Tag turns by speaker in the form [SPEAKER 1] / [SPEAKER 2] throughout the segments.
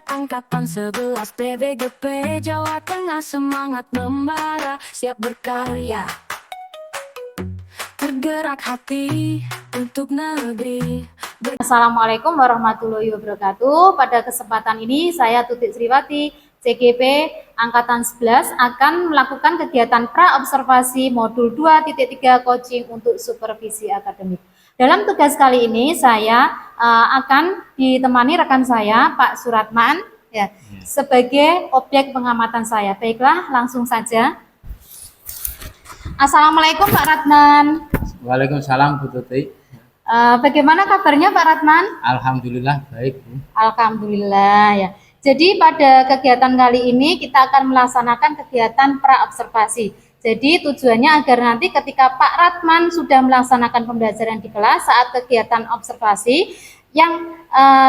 [SPEAKER 1] Angkatan 11 PWGP Jawa Tengah semangat membara, siap berkarya, tergerak hati untuk negeri.
[SPEAKER 2] Assalamualaikum warahmatullahi wabarakatuh. Pada kesempatan ini saya Tutik Sriwati, CGP Angkatan 11 akan melakukan kegiatan pra-observasi modul 2.3 coaching untuk supervisi akademik. Dalam tugas kali ini saya akan ditemani rekan saya Pak Suratman ya, sebagai objek pengamatan saya. Baiklah, langsung saja. Assalamualaikum Pak Ratman.
[SPEAKER 3] Waalaikumsalam Bu Tuti.
[SPEAKER 2] Bagaimana kabarnya Pak Ratman?
[SPEAKER 3] Alhamdulillah baik Bu.
[SPEAKER 2] Alhamdulillah ya. Jadi pada kegiatan kali ini kita akan melaksanakan kegiatan pra-observasi. Jadi tujuannya agar nanti ketika Pak Ratman sudah melaksanakan pembelajaran di kelas saat kegiatan observasi yang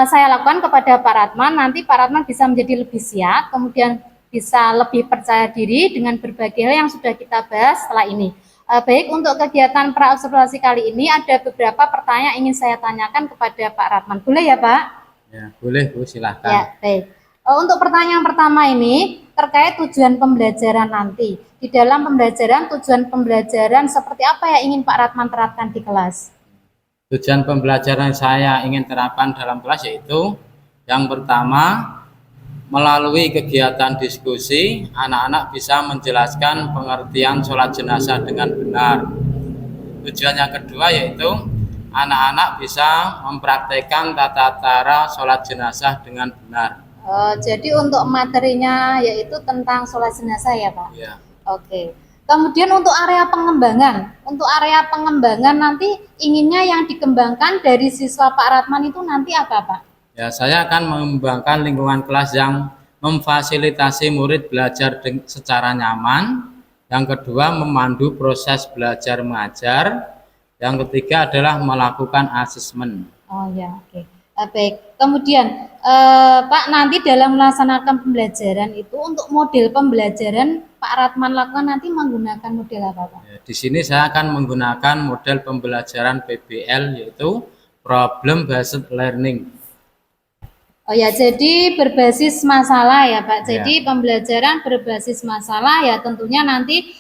[SPEAKER 2] saya lakukan kepada Pak Ratman, nanti Pak Ratman bisa menjadi lebih siap, kemudian bisa lebih percaya diri dengan berbagai hal yang sudah kita bahas setelah ini. Baik, untuk kegiatan pra-observasi kali ini ada beberapa pertanyaan yang ingin saya tanyakan kepada Pak Ratman. Boleh ya Pak?
[SPEAKER 3] Ya boleh Bu, silahkan.
[SPEAKER 2] Ya, baik. Untuk pertanyaan pertama ini terkait tujuan pembelajaran nanti. Di dalam pembelajaran, tujuan pembelajaran seperti apa yang ingin Pak Ratman terapkan di kelas?
[SPEAKER 3] Tujuan pembelajaran saya ingin terapkan dalam kelas yaitu yang pertama, melalui kegiatan diskusi, anak-anak bisa menjelaskan pengertian sholat jenazah dengan benar. Tujuan yang kedua yaitu anak-anak bisa mempraktekkan tata cara sholat jenazah dengan benar.
[SPEAKER 2] Jadi untuk materinya yaitu tentang sholat jenazah ya Pak?
[SPEAKER 3] Ya.
[SPEAKER 2] Oke. Kemudian untuk area pengembangan nanti inginnya yang dikembangkan dari siswa Pak Ratman itu nanti apa Pak?
[SPEAKER 3] Ya, saya akan mengembangkan lingkungan kelas yang memfasilitasi murid belajar secara nyaman. Yang kedua, memandu proses belajar mengajar. Yang ketiga adalah melakukan asesmen.
[SPEAKER 2] Oh ya, oke. Baik. Kemudian Pak, nanti dalam melaksanakan pembelajaran itu untuk model pembelajaran Pak Ratman lakukan nanti menggunakan model apa Pak?
[SPEAKER 3] Ya, di sini saya akan menggunakan model pembelajaran PBL yaitu Problem Based Learning.
[SPEAKER 2] Oh ya, jadi berbasis masalah ya Pak. Jadi
[SPEAKER 3] Ya.
[SPEAKER 2] pembelajaran berbasis masalah ya tentunya nanti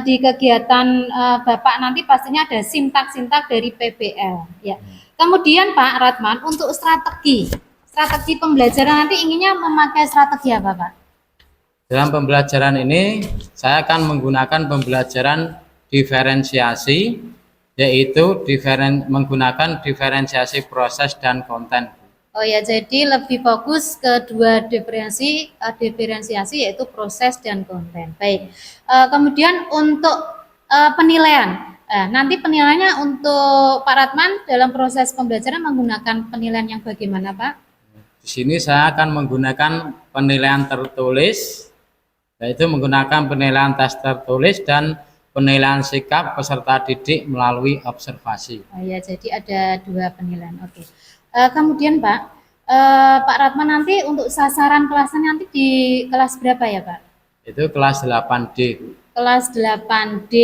[SPEAKER 2] di kegiatan Bapak nanti pastinya ada sintak-sintak dari PBL ya. Kemudian Pak Ratman untuk strategi pembelajaran nanti inginnya memakai strategi apa Pak?
[SPEAKER 3] Dalam pembelajaran ini saya akan menggunakan pembelajaran diferensiasi yaitu menggunakan diferensiasi proses dan konten.
[SPEAKER 2] Oh ya, jadi lebih fokus ke dua diferensiasi yaitu proses dan konten. Baik. Kemudian untuk penilaian. Nanti penilaiannya untuk Pak Ratman dalam proses pembelajaran menggunakan penilaian yang bagaimana, Pak?
[SPEAKER 3] Di sini saya akan menggunakan penilaian tertulis, yaitu menggunakan penilaian tes tertulis dan penilaian sikap peserta didik melalui observasi.
[SPEAKER 2] Oh ya, jadi ada dua penilaian. Oke. Kemudian Pak, Pak Ratman nanti untuk sasaran kelasnya nanti di kelas berapa ya Pak?
[SPEAKER 3] Itu kelas 8D.
[SPEAKER 2] Kelas 8D.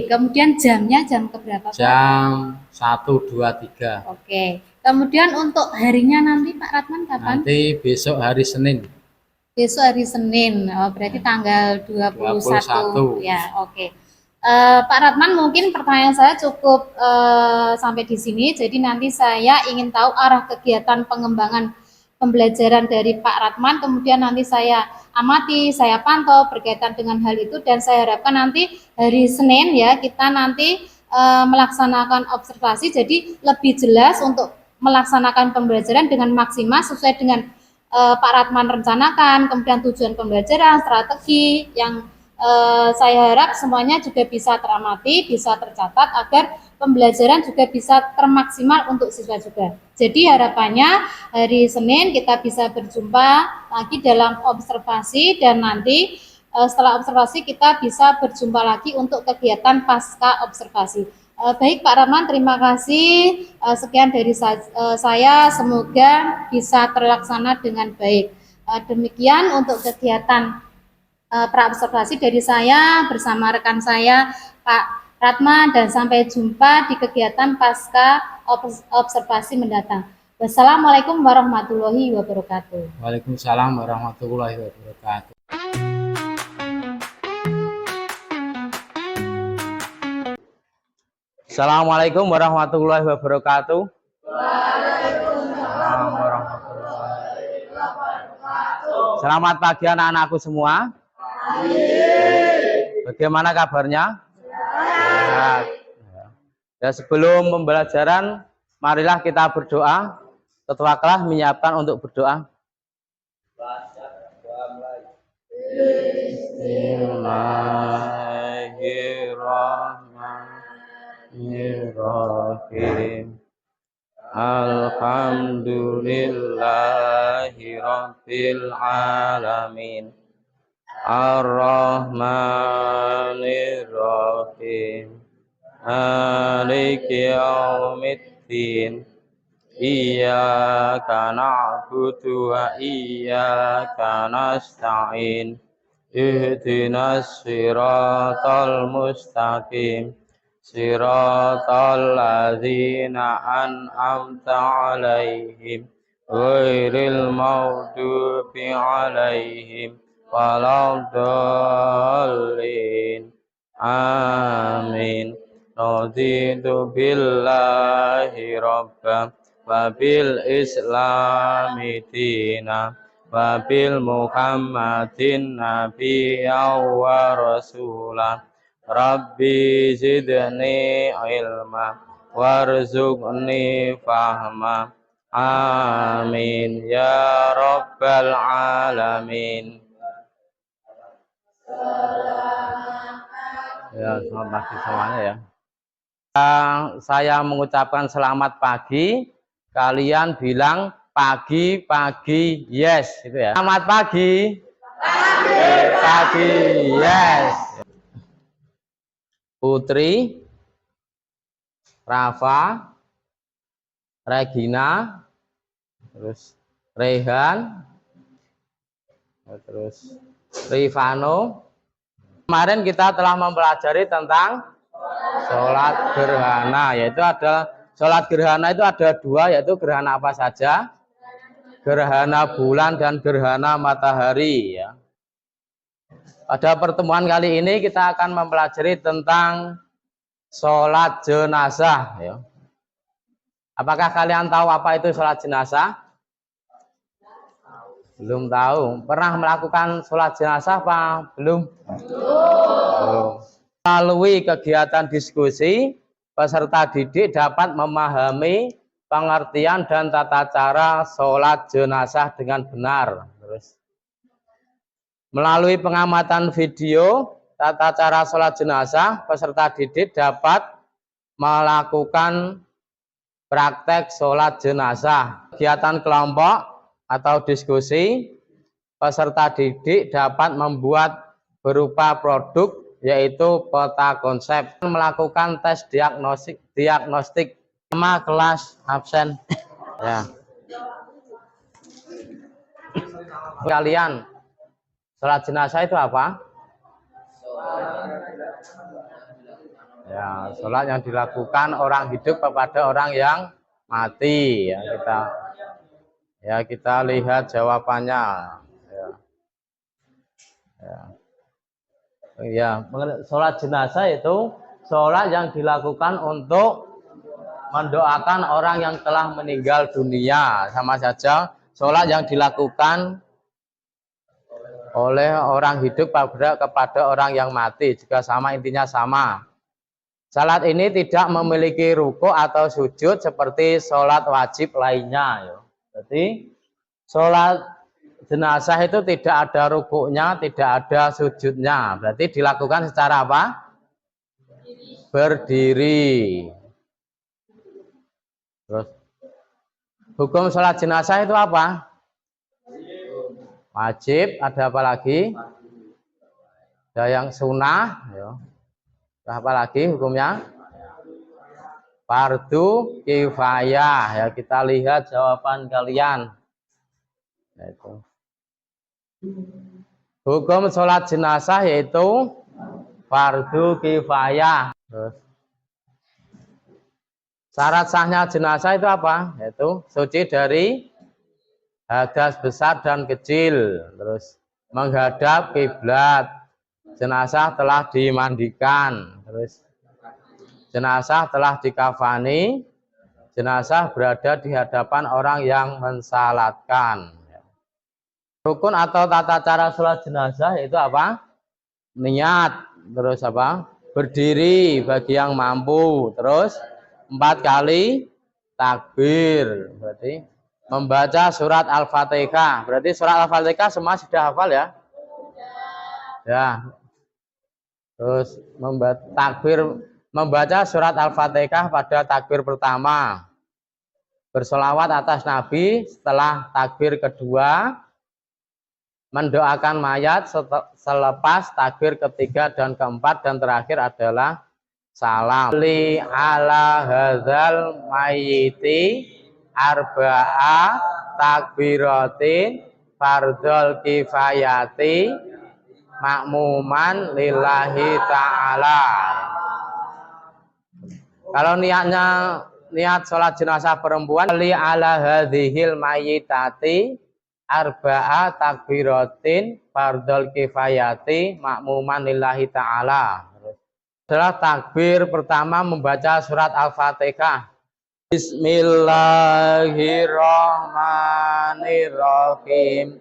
[SPEAKER 2] Kemudian jamnya jam keberapa Pak?
[SPEAKER 3] Jam 1, 2, 3.
[SPEAKER 2] Oke. Kemudian untuk harinya nanti Pak Ratman kapan?
[SPEAKER 3] Nanti besok hari Senin.
[SPEAKER 2] Besok hari Senin. Oh, berarti tanggal 21. Ya, oke. Pak Ratman, mungkin pertanyaan saya cukup sampai di sini. Jadi nanti saya ingin tahu arah kegiatan pengembangan pembelajaran dari Pak Ratman. Kemudian nanti saya amati, saya pantau berkaitan dengan hal itu, dan saya harapkan nanti hari Senin ya kita nanti melaksanakan observasi. Jadi lebih jelas untuk melaksanakan pembelajaran dengan maksimal sesuai dengan Pak Ratman rencanakan. Kemudian tujuan pembelajaran, strategi yang saya harap semuanya juga bisa teramati, bisa tercatat agar pembelajaran juga bisa termaksimal untuk siswa juga. Jadi harapannya hari Senin kita bisa berjumpa lagi dalam observasi, dan nanti setelah observasi kita bisa berjumpa lagi untuk kegiatan pasca observasi. Baik Pak Ratman, terima kasih. Sekian dari saya, semoga bisa terlaksana dengan baik. Demikian untuk kegiatan pra-observasi dari saya bersama rekan saya Pak Ratman, dan sampai jumpa di kegiatan pasca observasi mendatang. Wassalamualaikum warahmatullahi wabarakatuh.
[SPEAKER 3] Waalaikumsalam warahmatullahi wabarakatuh. Assalamualaikum warahmatullahi wabarakatuh. Waalaikumsalam warahmatullahi wabarakatuh. Selamat pagi anak-anakku semua. Bagaimana kabarnya? Sehat. Ya, sebelum pembelajaran, marilah kita berdoa. Ketua kelas menyiapkan untuk berdoa. Bismillahirrahmanirrahim. Alhamdulillahi rabbil alamin. Ar-Rahmanir-Rahim. Maliki yaumiddin. Iyyaka na'budu wa iyyaka nasta'in. Ihdinas siratal mustaqim. Siratal ladzina an'amta 'alaihim ghairil maghdubi 'alaihim waladdallin. Amin. Raditu billahi rabban wa bil islami dina wa bil muhammadin nabiyya wa rasulah. Rabbi zidni ilma warzuqni fahma. Amin ya rabbal alamin. Ya, selamat pagi semuanya ya. Saya mengucapkan selamat pagi. Kalian bilang pagi, pagi, yes, gitu ya. Selamat pagi. Pagi, pagi, yes. Putri, Rafa, Regina, terus Rehan, terus Rifano. Kemarin kita telah mempelajari tentang sholat gerhana, yaitu ada sholat gerhana itu ada dua, yaitu gerhana apa saja? Gerhana bulan dan gerhana matahari ya. Pada pertemuan kali ini kita akan mempelajari tentang sholat jenazah ya. Apakah kalian tahu apa itu sholat jenazah? Belum tahu. Pernah melakukan sholat jenazah apa? Belum? Belum. Melalui kegiatan diskusi, peserta didik dapat memahami pengertian dan tata cara sholat jenazah dengan benar. Terus, melalui pengamatan video tata cara sholat jenazah, peserta didik dapat melakukan praktek sholat jenazah. Kegiatan kelompok atau diskusi, peserta didik dapat membuat berupa produk, yaitu peta konsep, melakukan tes diagnostik sama kelas absen ya. Kalian, sholat jenazah itu apa? Ya, sholat yang dilakukan orang hidup kepada orang yang mati ya. Kita lihat jawabannya ya. Sholat jenazah itu sholat yang dilakukan untuk mendoakan orang yang telah meninggal dunia. Sama saja sholat yang dilakukan oleh orang hidup kepada orang yang mati, juga sama, intinya sama. Sholat ini tidak memiliki ruku atau sujud seperti sholat wajib lainnya. Jadi sholat jenazah itu tidak ada rukuknya, tidak ada sujudnya. Berarti dilakukan secara apa? Berdiri. Terus, hukum sholat jenazah itu apa? Wajib. Ada apa lagi? Ada yang sunnah. Apa lagi hukumnya? Fardu kifayah. Ya, kita lihat jawaban kalian. Yaitu hukum sholat jenazah yaitu fardu kifayah. Terus Syarat sahnya jenazah itu apa? Yaitu suci dari hadas besar dan kecil, terus menghadap kiblat, jenazah telah dimandikan, terus jenazah telah dikafani, jenazah berada di hadapan orang yang mensalatkan. Rukun atau tata cara sholat jenazah itu apa? Niat, terus apa? Berdiri bagi yang mampu, terus 4 kali takbir, berarti membaca surat Al-Fatihah. Berarti surat Al-Fatihah semua sudah hafal ya? Ya. Terus membaca surat Al-Fatihah pada takbir pertama. Bersolawat atas Nabi setelah takbir kedua. Mendoakan mayat selepas takbir ketiga dan keempat, dan terakhir adalah salam. Li ala hadzal mayyiti arba'a takbiratin fardhol kifayati makmuman lillahi ta'ala. Kalau niat sholat jenazah perempuan, li ala hadzihil mayyitati arba'a takbiratin fardhol kifayati makmuman lillahi ta'ala. Adalah takbir pertama membaca surat Al-Fatihah. Bismillahirrahmanirrahim.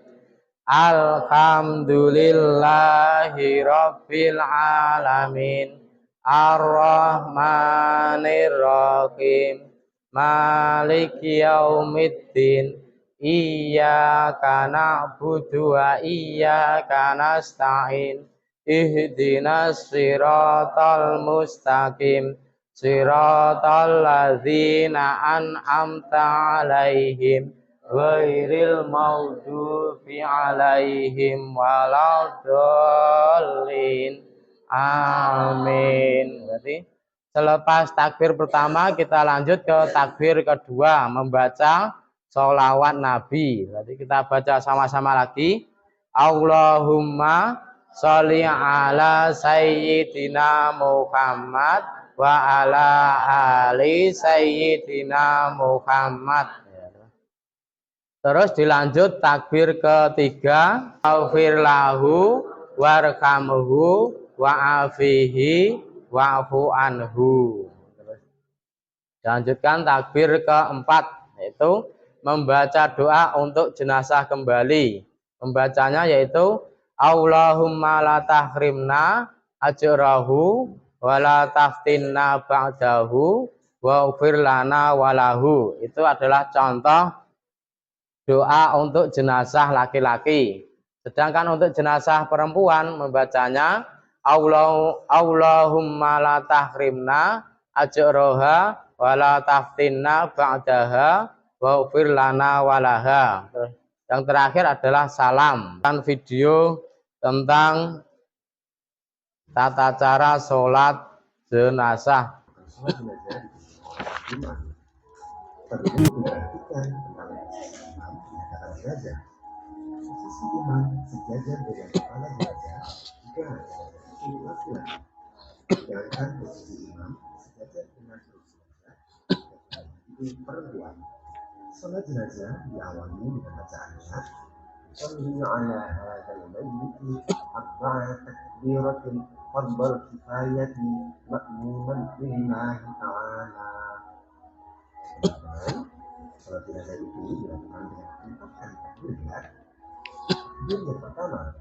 [SPEAKER 3] Alhamdulillahi rabbil alamin. Ar-Rahmanirrahim. Maliki yaumiddin. Iyyaka na'budu wa iyyaka nasta'in. Ihdinas siratal mustaqim. Siratal ladzina an'amta 'alaihim ghairil maghdubi 'alaihim waladdallin. Amin. Berarti selepas takbir pertama kita lanjut ke takbir kedua, membaca sholawat Nabi. Berarti kita baca sama-sama lagi. Allahumma sholli ala sayyidina Muhammad wa ala ali sayyidina Muhammad. Terus dilanjut takbir ketiga. Aghfir lahu warhamhu wa'afihi wa'fu anhu. Terus dilanjutkan takbir keempat, yaitu membaca doa untuk jenazah kembali. Membacanya yaitu Allahumma la tahrimna ajrahu wa la taftinna ba'dahu wa ufir lana walahu. Itu adalah contoh doa untuk jenazah laki-laki. Sedangkan untuk jenazah perempuan membacanya Allahumma la tahrimna ajraha wa la taftinna ba'daha wa ufir lana walaha. Yang terakhir adalah salam. Dan video tentang tata cara sholat jenazah. Posisi imam sejajar dengan kepala jenazah jika ada posisi laki-laki. Sedangkan posisi imam sejajar dengan perut jenazah itu perempuan. Salat jenazah diawali dengan bacaannya Salli ala hadzal mayyit arba'a takbiratin fardhal kifayati makmuman lillahi ta'ala. Salat jenazah itu dilakukan dengan 4 kali takbir. Takbir yang pertama,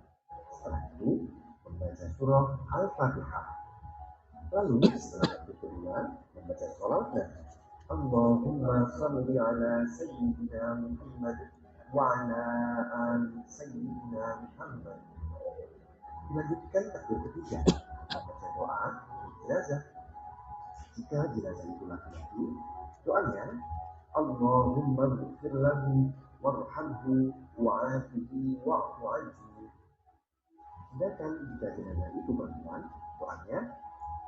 [SPEAKER 3] setelah itu membaca surah Al-Fatihah. Lalu setelah takbir kedua membaca sholawat Nabi. Allahumma salli ala sayyidina Muhammad wa ala ali sayyidina Muhammad. Dilanjutkan takbir ketiga, membaca doa untuk jenazah. Jika jenazah itu laki-laki, doanya Allahumma ighfir lahu warhamhu wa'afihi wa'fu anhu. Sedangkan jika jenazah itu perempuan, doanya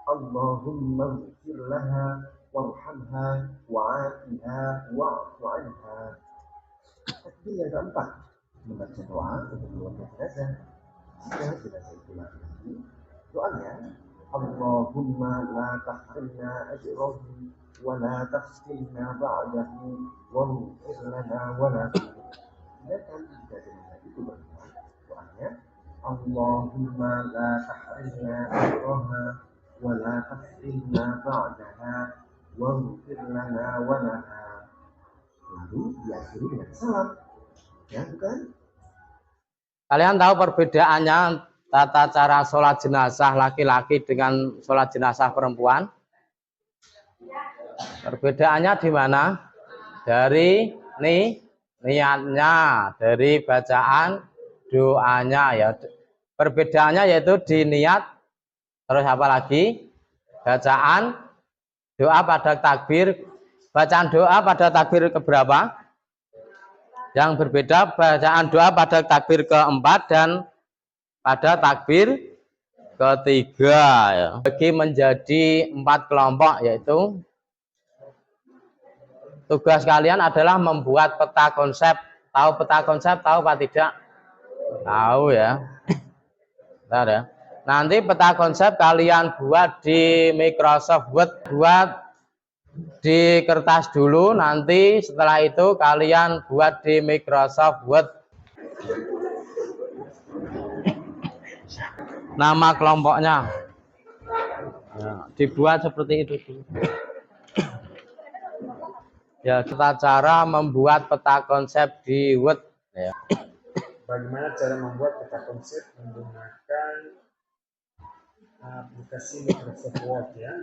[SPEAKER 3] Allahumma ighfir laha warhamha wa'afiha wa'fu anha. Takbir yang keempat, membaca doa untuk keluarga jenazah. Jika jenazah itu laki-laki, doanya
[SPEAKER 4] اللهم لا تحرمنا أجره ولا تفتنا بعده واغفر لنا ولا تفتنا itu bagaimana doanya Allahumma la tahrimna ajraha wa la taftinna ba'daha waghfir lana wa laha. Lalu diakhiri dengan salam, ya bukan?
[SPEAKER 3] Kalian tahu perbedaannya tata cara sholat jenazah laki-laki dengan sholat jenazah perempuan? Perbedaannya di mana? Dari niatnya, dari bacaan doanya ya. Perbedaannya yaitu di niat, terus apa lagi? Bacaan doa pada takbir. Bacaan doa pada takbir keberapa? Yang berbeda bacaan doa pada takbir keempat dan pada takbir ketiga ya. Bagi menjadi 4 kelompok, yaitu tugas kalian adalah membuat peta konsep. Tahu peta konsep? Tahu apa tidak? Tahu ya. Bentar ya. Nanti peta konsep kalian buat di Microsoft Word, buat di kertas dulu, nanti setelah itu kalian buat di Microsoft Word. Nama kelompoknya ya, dibuat seperti itu dulu. Ya, kita cara membuat peta konsep di Word ya.
[SPEAKER 4] Bagaimana cara membuat peta konsep menggunakan aplikasi Microsoft Word ya?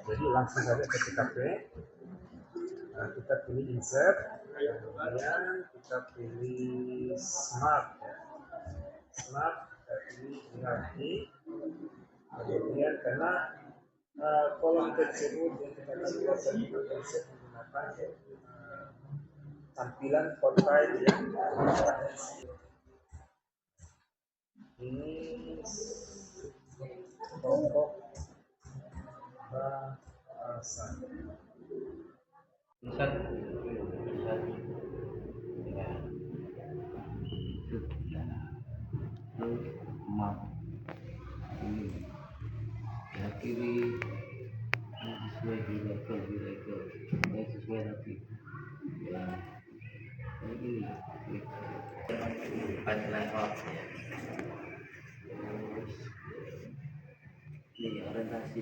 [SPEAKER 4] Jadi langsung saja ke TKP, kita pilih insert, kemudian kita pilih smart ya. Smart kita pilih hierarki, kemudian karena kolom tersebut yang kita kasih peta konsep menggunakan tampilan profile yang ini kelompok bahasa.
[SPEAKER 5] Kiri sesuai di level sesuai nanti ya ini pipeline out ya. Terus ini orientasi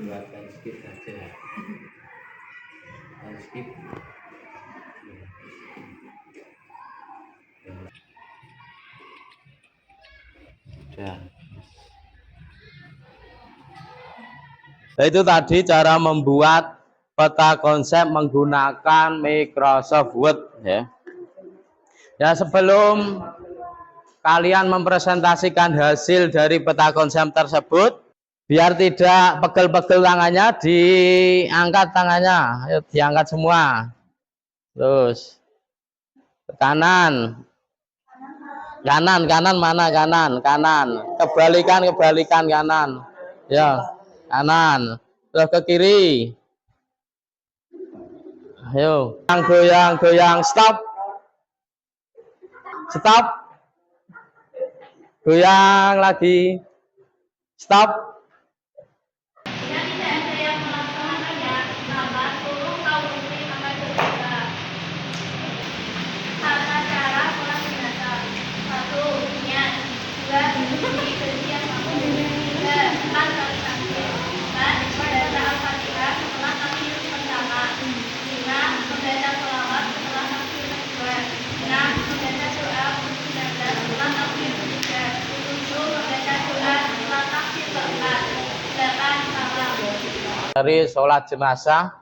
[SPEAKER 5] buatkan skip saja, skip ya.
[SPEAKER 3] Nah, itu tadi cara membuat peta konsep menggunakan Microsoft Word ya. Ya, sebelum kalian mempresentasikan hasil dari peta konsep tersebut, biar tidak pegel-pegel tangannya, diangkat tangannya. Ayo, diangkat semua. Terus ke kanan. Kanan mana kanan? Kebalikan kanan. Ya. Kanan, terus ke kiri. Ayo, goyang, stop. Goyang lagi. Stop. Dari sholat jenazah,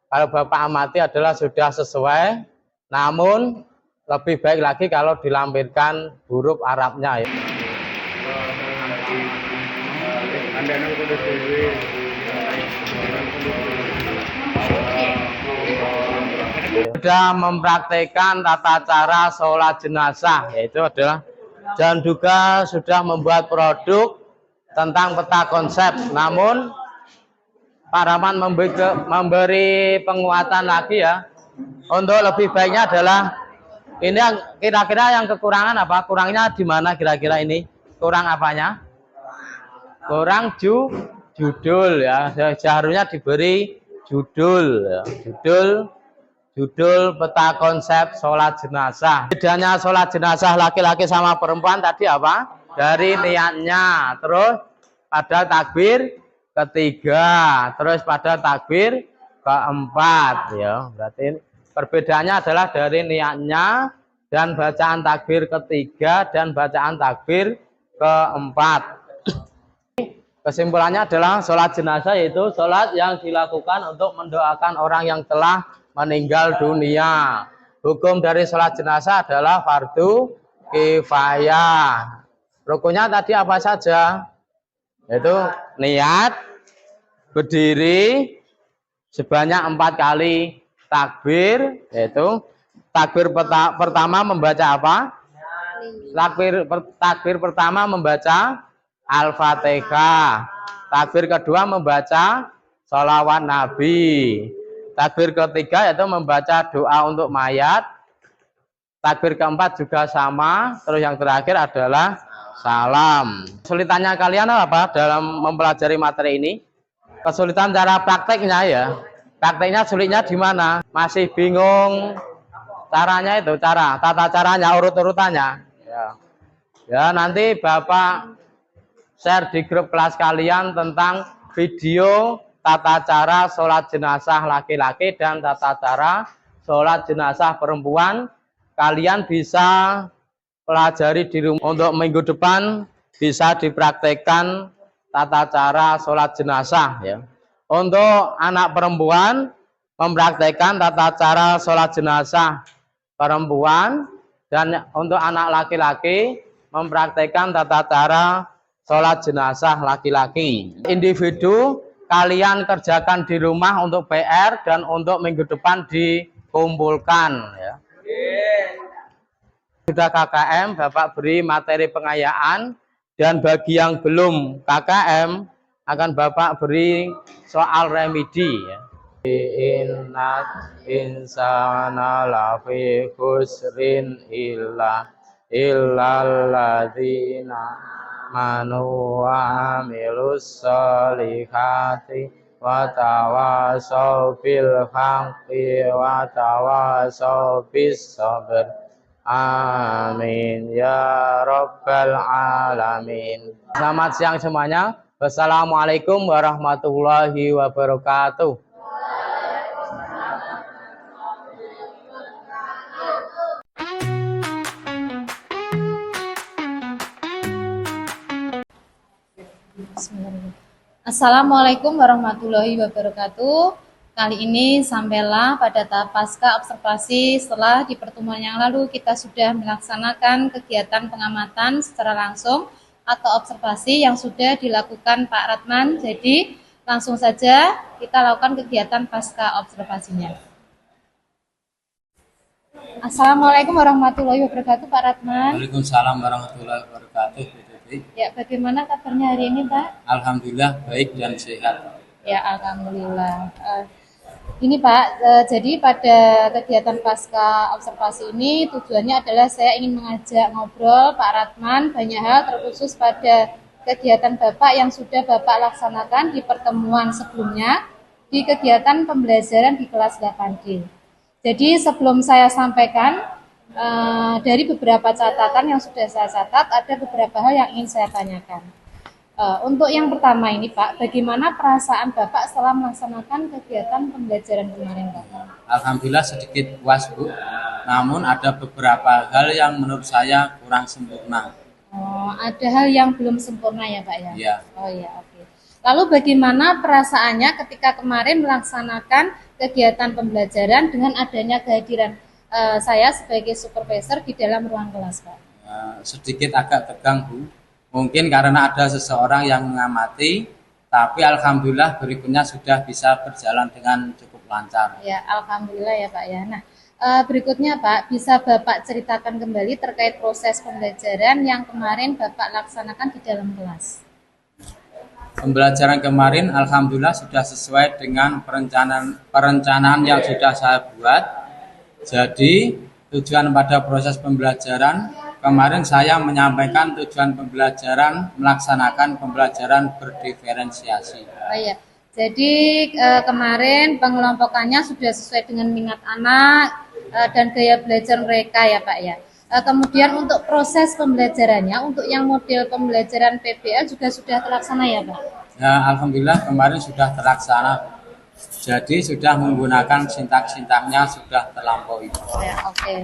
[SPEAKER 3] kalau Bapak amati adalah sudah sesuai, namun lebih baik lagi kalau dilampirkan huruf Arabnya ya. Sudah mempraktekkan tata cara sholat jenazah, yaitu adalah dan juga sudah membuat produk tentang peta konsep. Namun Pak Rahman memberi penguatan lagi ya, untuk lebih baiknya adalah ini yang kira-kira yang kekurangan apa? Kurangnya di mana kira-kira ini? Kurang apanya? kurang judul ya. Seharusnya diberi judul ya. Judul peta konsep sholat jenazah. Bedanya sholat jenazah laki-laki sama perempuan tadi apa? Dari niatnya, terus pada takbir ketiga, terus pada takbir keempat ya. Berarti perbedaannya adalah dari niatnya dan bacaan takbir ketiga dan bacaan takbir keempat. Kesimpulannya adalah sholat jenazah yaitu sholat yang dilakukan untuk mendoakan orang yang telah meninggal dunia. Hukum dari sholat jenazah adalah fardu kifayah. Rukunnya tadi apa saja? Yaitu niat, berdiri sebanyak 4 kali takbir, yaitu takbir pertama membaca apa? Takbir pertama membaca Al-Fatihah. Takbir kedua membaca sholawat Nabi. Takbir ketiga yaitu membaca doa untuk mayat. Takbir keempat juga sama. Terus yang terakhir adalah salam. Kesulitannya kalian apa dalam mempelajari materi ini? Kesulitan cara prakteknya ya. Prakteknya sulitnya di mana? Masih bingung caranya itu, tata caranya, urut-urutannya. Ya, nanti Bapak share di grup kelas kalian tentang video tata cara sholat jenazah laki-laki dan tata cara sholat jenazah perempuan. Kalian bisa pelajari di rumah. Untuk minggu depan bisa dipraktekkan tata cara sholat jenazah ya. Untuk anak perempuan mempraktekkan tata cara sholat jenazah perempuan, dan untuk anak laki-laki mempraktekkan tata cara sholat jenazah laki-laki. Individu kalian kerjakan di rumah untuk PR dan untuk minggu depan dikumpulkan ya. Sudah KKM, Bapak beri materi pengayaan, dan bagi yang belum KKM akan Bapak beri soal remedi ya. Innal insana lafi khusrin illal ladzina amanu wa amilus solihati wa tawasaw bil haqqi wa tawasaw bis sabr. Amin ya rabbal alamin. Selamat siang semuanya. Wassalamualaikum warahmatullahi wabarakatuh.
[SPEAKER 2] Assalamualaikum warahmatullahi wabarakatuh. Kali ini sampailah pada tahap pasca observasi. Setelah di pertemuan yang lalu kita sudah melaksanakan kegiatan pengamatan secara langsung atau observasi yang sudah dilakukan Pak Ratman. Jadi langsung saja kita lakukan kegiatan pasca observasinya. Assalamualaikum warahmatullahi wabarakatuh Pak Ratman.
[SPEAKER 3] Waalaikumsalam warahmatullahi wabarakatuh.
[SPEAKER 2] Ya, bagaimana kabarnya hari ini, Pak?
[SPEAKER 3] Alhamdulillah baik dan sehat.
[SPEAKER 2] Ya, alhamdulillah. Ini Pak, jadi pada kegiatan pasca observasi ini tujuannya adalah saya ingin mengajak ngobrol Pak Ratman banyak hal, terkhusus pada kegiatan Bapak yang sudah Bapak laksanakan di pertemuan sebelumnya di kegiatan pembelajaran di kelas 8D. Jadi sebelum saya sampaikan, dari beberapa catatan yang sudah saya catat, ada beberapa hal yang ingin saya tanyakan. Untuk yang pertama ini Pak, bagaimana perasaan Bapak setelah melaksanakan kegiatan pembelajaran kemarin Pak?
[SPEAKER 3] Alhamdulillah sedikit puas Bu, namun ada beberapa hal yang menurut saya kurang sempurna.
[SPEAKER 2] Oh, ada hal yang belum sempurna ya Pak ya?
[SPEAKER 3] Iya.
[SPEAKER 2] Oh ya, oke. Lalu bagaimana perasaannya ketika kemarin melaksanakan kegiatan pembelajaran dengan adanya kehadiran saya sebagai supervisor di dalam ruang kelas Pak?
[SPEAKER 3] Sedikit agak tegang Bu, mungkin karena ada seseorang yang mengamati, tapi alhamdulillah berikutnya sudah bisa berjalan dengan cukup lancar.
[SPEAKER 2] Ya, alhamdulillah ya Pak ya. Nah, berikutnya Pak, bisa Bapak ceritakan kembali terkait proses pembelajaran yang kemarin Bapak laksanakan di dalam kelas?
[SPEAKER 3] Pembelajaran kemarin alhamdulillah sudah sesuai dengan perencanaan yang sudah saya buat. Jadi tujuan pada proses pembelajaran kemarin saya menyampaikan tujuan pembelajaran melaksanakan pembelajaran berdiferensiasi.
[SPEAKER 2] Oh iya. Jadi kemarin pengelompokannya sudah sesuai dengan minat anak dan gaya belajar mereka ya Pak ya. Kemudian untuk proses pembelajarannya, untuk yang model pembelajaran PBL juga sudah terlaksana ya Pak?
[SPEAKER 3] Ya, alhamdulillah kemarin sudah terlaksana. Jadi sudah menggunakan sintak-sintaknya sudah terlampaui.
[SPEAKER 2] Ya, oke.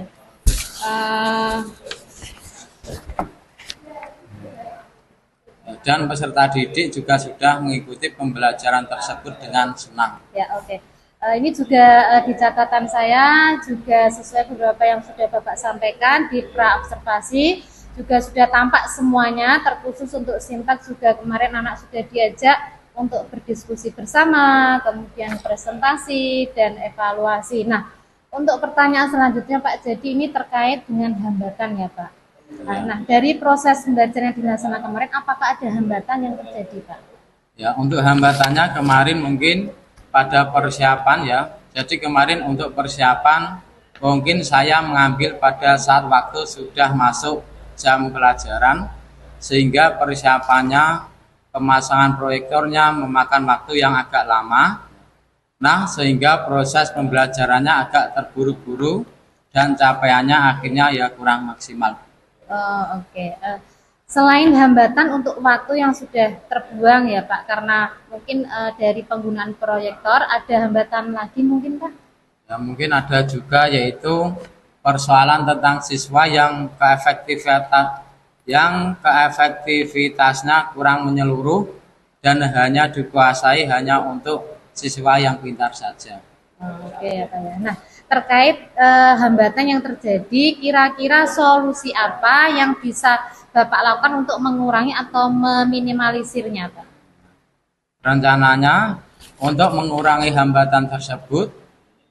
[SPEAKER 3] Dan peserta didik juga sudah mengikuti pembelajaran tersebut dengan senang.
[SPEAKER 2] Ya, oke. Ini juga di catatan saya juga sesuai beberapa yang sudah Bapak sampaikan di pra-observasi juga sudah tampak semuanya, terkhusus untuk sintak juga kemarin anak sudah diajak untuk berdiskusi bersama, kemudian presentasi dan evaluasi. Nah, untuk pertanyaan selanjutnya Pak, jadi ini terkait dengan hambatan ya Pak. Nah, dari proses pembelajaran yang dilaksanakan kemarin, apakah ada hambatan yang terjadi Pak?
[SPEAKER 3] Ya, untuk hambatannya kemarin mungkin pada persiapan ya. Jadi kemarin untuk persiapan mungkin saya mengambil pada saat waktu sudah masuk jam pelajaran, sehingga persiapannya pemasangan proyektornya memakan waktu yang agak lama. Nah, sehingga proses pembelajarannya agak terburu-buru dan capaiannya akhirnya ya kurang maksimal.
[SPEAKER 2] Oh, oke. Selain hambatan untuk waktu yang sudah terbuang ya Pak, karena mungkin dari penggunaan proyektor, ada hambatan lagi mungkin Pak?
[SPEAKER 3] Ya, mungkin ada juga yaitu persoalan tentang siswa yang keefektivitasnya kurang menyeluruh dan hanya dikuasai hanya untuk siswa yang pintar saja.
[SPEAKER 2] Oke ya Pak ya. Nah, terkait hambatan yang terjadi, kira-kira solusi apa yang bisa Bapak lakukan untuk mengurangi atau meminimalisirnya Pak?
[SPEAKER 3] Rencananya untuk mengurangi hambatan tersebut,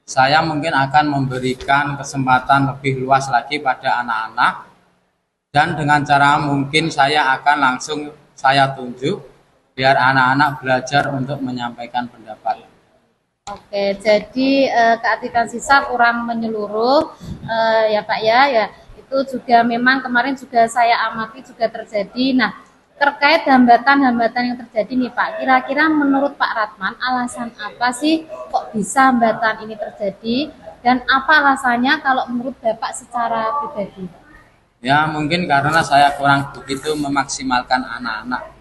[SPEAKER 3] saya mungkin akan memberikan kesempatan lebih luas lagi pada anak-anak, dan dengan cara mungkin saya akan langsung saya tunjuk biar anak-anak belajar untuk menyampaikan pendapat.
[SPEAKER 2] Oke, jadi keaktifan siswa kurang menyeluruh ya Pak ya, itu juga memang kemarin juga saya amati juga terjadi. Nah, terkait hambatan-hambatan yang terjadi nih Pak, kira-kira menurut Pak Ratman alasan apa sih kok bisa hambatan ini terjadi dan apa alasannya kalau menurut Bapak secara pribadi?
[SPEAKER 3] Ya, mungkin karena saya kurang begitu memaksimalkan anak-anak.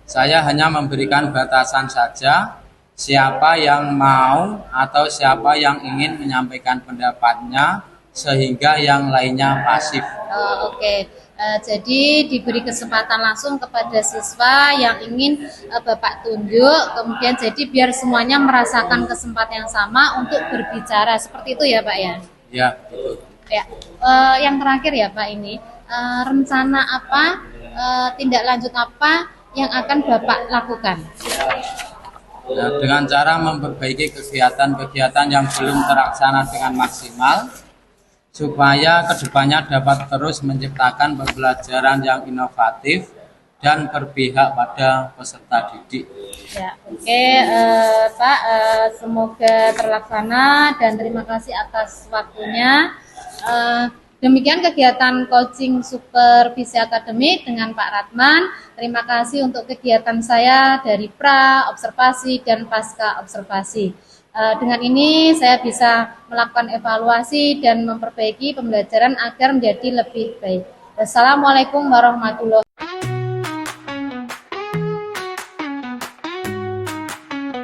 [SPEAKER 3] Saya hanya memberikan batasan saja, siapa yang mau atau siapa yang ingin menyampaikan pendapatnya, sehingga yang lainnya pasif.
[SPEAKER 2] Oke. Jadi diberi kesempatan langsung kepada siswa yang ingin Bapak tunjuk, kemudian jadi biar semuanya merasakan kesempatan yang sama untuk berbicara, seperti itu ya Pak ya?
[SPEAKER 3] Ya, betul.
[SPEAKER 2] Ya. Yang terakhir ya Pak ini, rencana apa, tindak lanjut apa yang akan Bapak lakukan?
[SPEAKER 3] Nah, dengan cara memperbaiki kegiatan-kegiatan yang belum terlaksana dengan maksimal, supaya kedepannya dapat terus menciptakan pembelajaran yang inovatif dan berpihak pada peserta didik.
[SPEAKER 2] Ya, oke Pak, semoga terlaksana dan terima kasih atas waktunya. Demikian kegiatan coaching supervisi akademik dengan Pak Ratman. Terima kasih untuk kegiatan saya dari pra, observasi, dan pasca observasi. Dengan ini saya bisa melakukan evaluasi dan memperbaiki pembelajaran agar menjadi lebih baik. Wassalamualaikum warahmatullahi wabarakatuh.